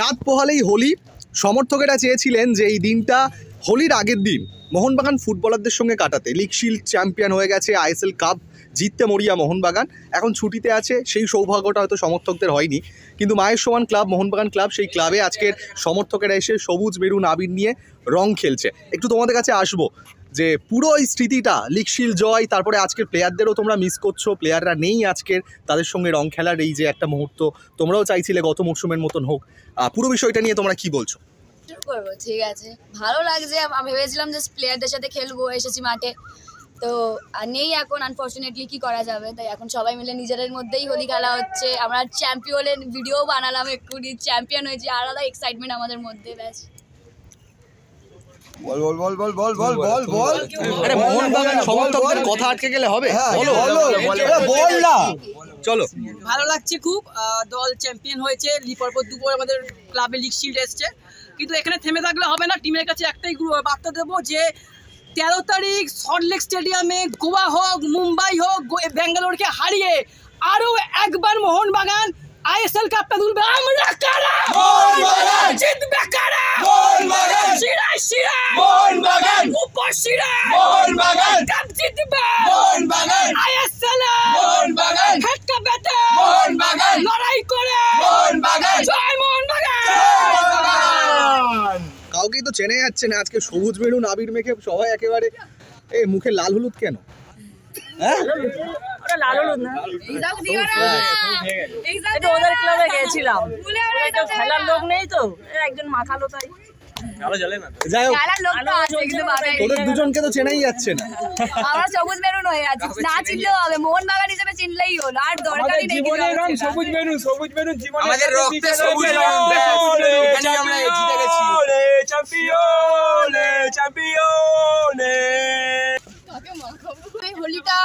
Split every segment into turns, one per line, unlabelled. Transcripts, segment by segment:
রাত পোহালেই হোলি। সমর্থকেরা চেয়েছিলেন যে এই দিনটা হোলির আগের দিন মোহনবাগান ফুটবলারদের সঙ্গে কাটাতে। লিগ শিল্ড চ্যাম্পিয়ন হয়ে গেছে, আইএসএল কাপ জিততে মরিয়া মোহনবাগান এখন ছুটিতে আছে। সেই সৌভাগ্যটা হয়তো সমর্থকদের হয়নি, কিন্তু মায়ের সমান ক্লাব মোহনবাগান ক্লাব, সেই ক্লাবে আজকের সমর্থকেরা এসে সবুজ মেরুন আবির নিয়ে রং খেলছে। একটু তোমাদের কাছে আসবো যে পুরো এই স্মৃতিটা, লিগ শিল্ড জয়, তারপরে আজকের প্লেয়ারদেরও তোমরা মিস করছো, প্লেয়াররা নেই আজকের, তাদের সঙ্গে রং খেলার এই যে একটা মুহূর্ত তোমরাও চাইছিলে গত মরশুমের মতন হোক, পুরো বিষয়টা নিয়ে তোমরা কি বলছো?
করবো, ঠিক আছে, ভালো লাগছে। আমি ভেবেছিলাম যে প্লেয়ারদের সাথে খেলবো, এসেছি মাঠে, তো নেই এখন আনফর্চুনেটলি, কি করা যাবে। তাই এখন সবাই মিলে নিজেদের মধ্যেই হোলি খেলা হচ্ছে। আমরা চ্যাম্পিয়নের ভিডিও বানালাম, এক্ষুনি চ্যাম্পিয়ন হয়েছি, আলাদা এক্সাইটমেন্ট আমাদের মধ্যে। ব্যাস
বল বল বল বল বল বল বল বল।
আরে মোহনবাগান সমর্থকদের কথা আটকে গেলে হবে?
বলো বল না।
চলো,
ভালো লাগছে খুব। দল চ্যাম্পিয়ন হয়েছে, পরপর দুপুর আমাদের ক্লাবে লিগ শিল্ড এসছে, কিন্তু এখানে থেমে থাকলে হবে না। টিমের কাছে একটাই বার্তা দেবো যে 13 তারিখ সল্টলেক স্টেডিয়ামে গোয়া হোক, মুম্বাই হোক, ব্যাঙ্গালোরকে হারিয়ে আরো একবার মোহনবাগান আইএসএল কাপটা তুলবে। আমরা কারা? মোহনবাগান জিতবে। কারা? মোহনবাগান। শিরায় শিরায় মোহনবাগান, উপর শিরায় মোহনবাগান, কাপ জিতবে মোহনবাগান। আইএসএল মোহনবাগান, হেডকা বেতে মোহনবাগান, লড়াই করে মোহনবাগান। জয় মোহনবাগান।
কাউকেই তো চেনে যাচ্ছে না আজকে সবুজ মেরুন আবির মেখে সবাই একেবারে। মুখে লাল হলুদ কেন?
লাল হলুদ না, ওদের ক্লাবে গেছিলাম, খেলার লোক নেই তো, একজন মাখালো তাই।
যাই হোক, তোদের দুজনকে তো চেনাই যাচ্ছে না।
আমরা সবুজ মেরুন হয়ে আছি, না চিনলেও হবে, মোহনবাগান হিসেবে চিনলেই হলো, আর দরকারই নেই।
সবুজ মেরুন, সবুজ মেরুন জীবনে
আমাদের রক্তে সবুজ মেরুন, এখানে আমরা জিতে গেছি।
Champion champion.
হোলিটা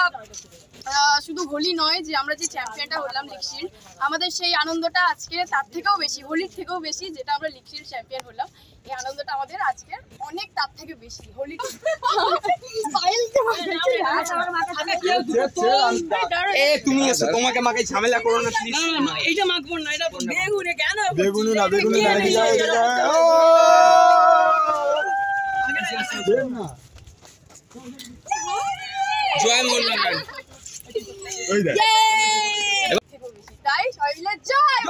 শুধু হোলি নয় যে আমরা যে চ্যাম্পিয়নটা হলাম লিগ শিল্ড, আমাদের সেই আনন্দটা আজকে তার থেকেও বেশি, হোলির থেকেও বেশি, যেটা আমরা লিগ শিল্ড চ্যাম্পিয়ন হলাম, এই আনন্দটা আমাদের আজকে অনেক তার থেকে বেশি। হোলি
তুমি এসো, তোমাকে মাকে ঝামেলা করো না প্লিজ।
এইটা মাখবো না, এটা বেগুনে কেন?
বেগুনি না, বেগুনি না, জয় মোহনবাগান।
তাই সবাই মিলে জয়।